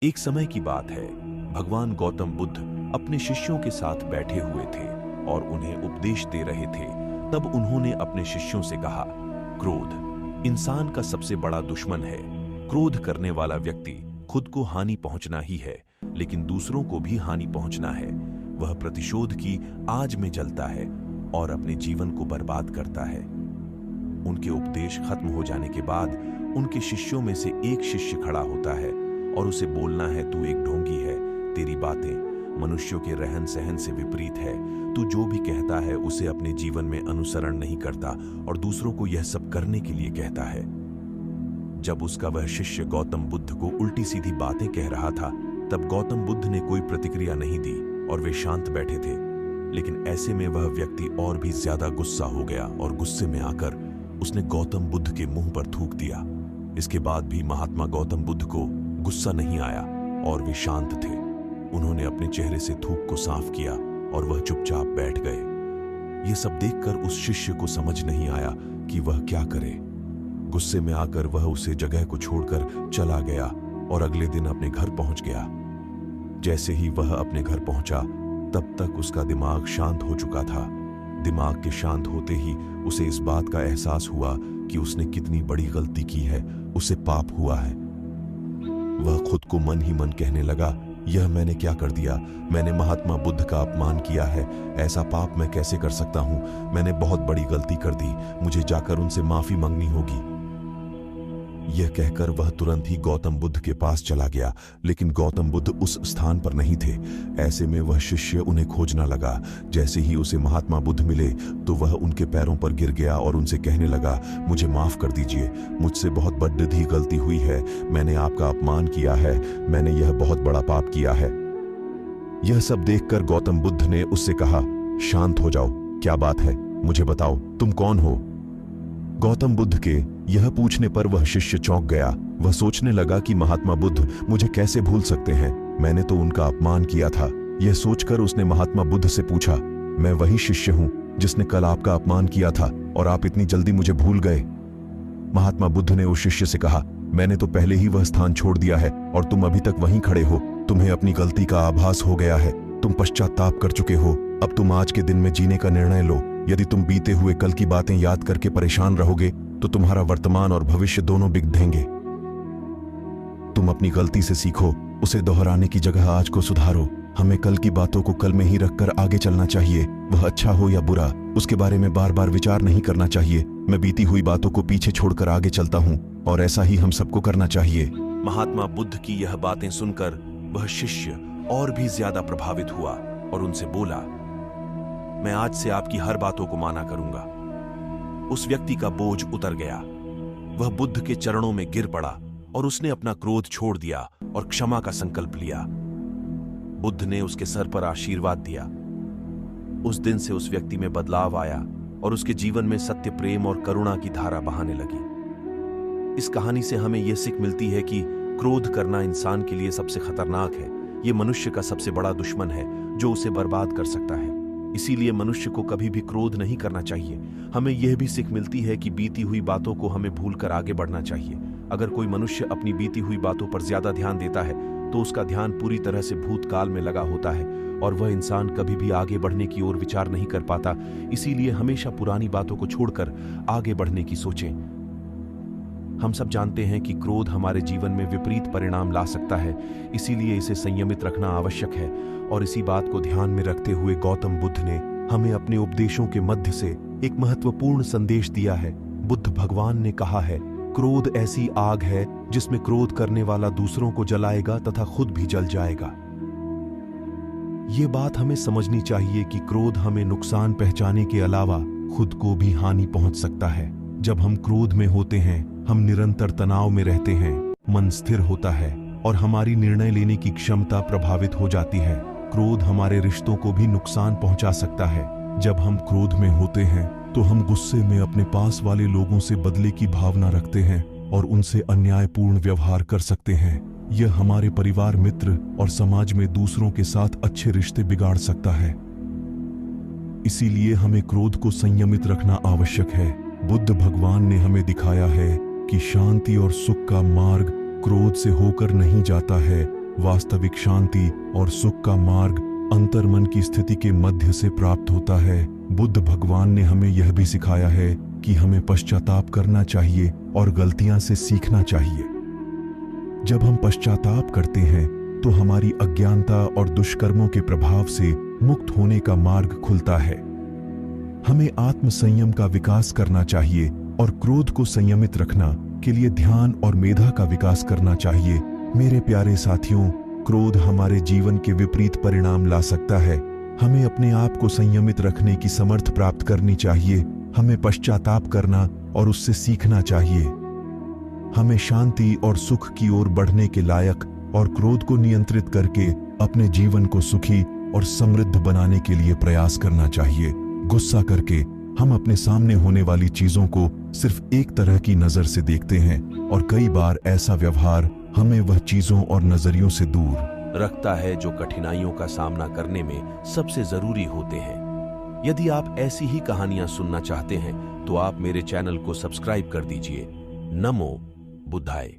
एक समय की बात है, भगवान गौतम बुद्ध अपने शिष्यों के साथ बैठे हुए थे और उन्हें उपदेश दे रहे थे। तब उन्होंने अपने शिष्यों से कहा, क्रोध इंसान का सबसे बड़ा दुश्मन है। क्रोध करने वाला व्यक्ति खुद को हानि पहुंचना ही है, लेकिन दूसरों को भी हानि पहुंचना है। वह प्रतिशोध की आग में जलता है और अपने जीवन को बर्बाद करता है। उनके उपदेश खत्म हो जाने के बाद उनके शिष्यों में से एक शिष्य खड़ा होता है और उसे बोलना है, तू एक ढोंगी है, तेरी बातें मनुष्यों के रहन सहन से विपरीत है। तू जो भी कहता है उसे अपने जीवन में अनुसरण नहीं करता और दूसरों को यह सब करने के लिए कहता है। जब उसका वह शिष्य गौतम बुद्ध को उल्टी सीधी बातें कह रहा था, तब गौतम बुद्ध ने कोई प्रतिक्रिया नहीं दी और वे शांत बैठे थे। लेकिन ऐसे में वह व्यक्ति और भी ज्यादा गुस्सा हो गया और गुस्से में आकर उसने गौतम बुद्ध के मुंह पर थूक दिया। इसके बाद भी महात्मा गौतम बुद्ध को गुस्सा नहीं आया और वे शांत थे। उन्होंने अपने चेहरे से थूक को साफ किया और वह चुपचाप बैठ गए। ये सब देखकर उस शिष्य को समझ नहीं आया कि वह क्या करे। गुस्से में आकर वह उसे जगह को छोड़कर चला गया और अगले दिन अपने घर पहुंच गया। जैसे ही वह अपने घर पहुंचा, तब तक उसका दिमाग शांत हो चुका था। दिमाग के शांत होते ही उसे इस बात का एहसास हुआ कि उसने कितनी बड़ी गलती की है, उसे पाप हुआ है। वह खुद को मन ही मन कहने लगा, यह मैंने क्या कर दिया? मैंने महात्मा बुद्ध का अपमान किया है। ऐसा पाप मैं कैसे कर सकता हूं? मैंने बहुत बड़ी गलती कर दी, मुझे जाकर उनसे माफी मांगनी होगी। यह कहकर वह तुरंत ही गौतम बुद्ध के पास चला गया, लेकिन गौतम बुद्ध उस स्थान पर नहीं थे। ऐसे में वह शिष्य उन्हें खोजना लगा। जैसे ही उसे महात्मा बुद्ध मिले तो वह उनके पैरों पर गिर गया और उनसे कहने लगा, मुझे माफ कर दीजिए, मुझसे बहुत बड़ी गलती हुई है। मैंने आपका अपमान किया है, मैंने यह बहुत बड़ा पाप किया है। यह सब देखकर गौतम बुद्ध ने उससे कहा, शांत हो जाओ, क्या बात है, मुझे बताओ, तुम कौन हो? गौतम बुद्ध के यह पूछने पर वह शिष्य चौंक गया। वह सोचने लगा कि महात्मा बुद्ध मुझे कैसे भूल सकते हैं, मैंने तो उनका अपमान किया था। यह सोचकर उसने महात्मा बुद्ध से पूछा, मैं वही शिष्य हूं जिसने कल आपका अपमान किया था और आप इतनी जल्दी मुझे भूल गए? महात्मा बुद्ध ने उस शिष्य से कहा, मैंने तो पहले ही वह स्थान छोड़ दिया है और तुम अभी तक वहीं खड़े हो। तुम्हें अपनी गलती का आभास हो गया है, तुम पश्चाताप कर चुके हो। अब तुम आज के दिन में जीने का निर्णय लो। यदि तुम बीते हुए कल की बातें याद करके परेशान रहोगे तो तुम्हारा वर्तमान और भविष्य दोनों बिगड़ेंगे। तुम अपनी गलती से सीखो, उसे दोहराने की जगह आज को सुधारो। हमें कल की बातों को कल में ही रखकर आगे चलना चाहिए। वह अच्छा हो या बुरा, उसके बारे में बार बार विचार नहीं करना चाहिए। मैं बीती हुई बातों को पीछे छोड़कर आगे चलता हूँ और ऐसा ही हम सबको करना चाहिए। महात्मा बुद्ध की यह बातें सुनकर वह शिष्य और भी ज्यादा प्रभावित हुआ और उनसे बोला, मैं आज से आपकी हर बातों को माना करूंगा। उस व्यक्ति का बोझ उतर गया। वह बुद्ध के चरणों में गिर पड़ा और उसने अपना क्रोध छोड़ दिया और क्षमा का संकल्प लिया। बुद्ध ने उसके सर पर आशीर्वाद दिया। उस दिन से उस व्यक्ति में बदलाव आया और उसके जीवन में सत्य, प्रेम और करुणा की धारा बहाने लगी। इस कहानी से हमें यह सीख मिलती है कि क्रोध करना इंसान के लिए सबसे खतरनाक है। यह मनुष्य का सबसे बड़ा दुश्मन है जो उसे बर्बाद कर सकता है। इसीलिए मनुष्य को कभी भी क्रोध नहीं करना चाहिए। हमें यह भी सीख मिलती है कि बीती हुई बातों को हमें भूलकर आगे बढ़ना चाहिए। अगर कोई मनुष्य अपनी बीती हुई बातों पर ज्यादा ध्यान देता है तो उसका ध्यान पूरी तरह से भूतकाल में लगा होता है और वह इंसान कभी भी आगे बढ़ने की ओर विचार नहीं कर पाता। इसीलिए हमेशा पुरानी बातों को छोड़कर आगे बढ़ने की सोचें। हम सब जानते हैं कि क्रोध हमारे जीवन में विपरीत परिणाम ला सकता है, इसीलिए इसे संयमित रखना आवश्यक है। और इसी बात को ध्यान में रखते हुए गौतम बुद्ध ने हमें अपने उपदेशों के मध्य से एक महत्वपूर्ण संदेश दिया है। बुद्ध भगवान ने कहा है, क्रोध ऐसी आग है जिसमें क्रोध करने वाला दूसरों को जलाएगा तथा खुद भी जल जाएगा। ये बात हमें समझनी चाहिए कि क्रोध हमें नुकसान पहुंचाने के अलावा खुद को भी हानि पहुंच सकता है। जब हम क्रोध में होते हैं, हम निरंतर तनाव में रहते हैं, मन स्थिर होता है और हमारी निर्णय लेने की क्षमता प्रभावित हो जाती है। क्रोध हमारे रिश्तों को भी नुकसान पहुंचा सकता है। जब हम क्रोध में होते हैं तो हम गुस्से में अपने पास वाले लोगों से बदले की भावना रखते हैं और उनसे अन्यायपूर्ण व्यवहार कर सकते हैं। यह हमारे परिवार, मित्र और समाज में दूसरों के साथ अच्छे रिश्ते बिगाड़ सकता है। इसीलिए हमें क्रोध को संयमित रखना आवश्यक है। बुद्ध भगवान ने हमें दिखाया है कि शांति और सुख का मार्ग क्रोध से होकर नहीं जाता है, वास्तविक शांति और सुख का मार्ग अंतर्मन की स्थिति के मध्य से प्राप्त होता है। बुद्ध भगवान ने हमें यह भी सिखाया है कि हमें पश्चाताप करना चाहिए और गलतियां से सीखना चाहिए। जब हम पश्चाताप करते हैं तो हमारी अज्ञानता और दुष्कर्मों के प्रभाव से मुक्त होने का मार्ग खुलता है। हमें आत्म संयम का विकास करना चाहिए और क्रोध को संयमित रखना के लिए ध्यान और मेधा का विकास करना चाहिए। मेरे प्यारे साथियों, क्रोध हमारे जीवन के विपरीत परिणाम ला सकता है। हमें अपने आप को संयमित रखने की समर्थ प्राप्त करनी चाहिए। हमें पश्चाताप करना और उससे सीखना चाहिए। हमें शांति और सुख की ओर बढ़ने के लायक और क्रोध को नियंत्रित करके अपने जीवन को सुखी और समृद्ध बनाने के लिए प्रयास करना चाहिए। गुस्सा करके हम अपने सामने होने वाली चीजों को सिर्फ एक तरह की नजर से देखते हैं और कई बार ऐसा व्यवहार हमें वह चीजों और नजरियों से दूर रखता है जो कठिनाइयों का सामना करने में सबसे जरूरी होते हैं। यदि आप ऐसी ही कहानियां सुनना चाहते हैं तो आप मेरे चैनल को सब्सक्राइब कर दीजिए। नमो बुद्धाय।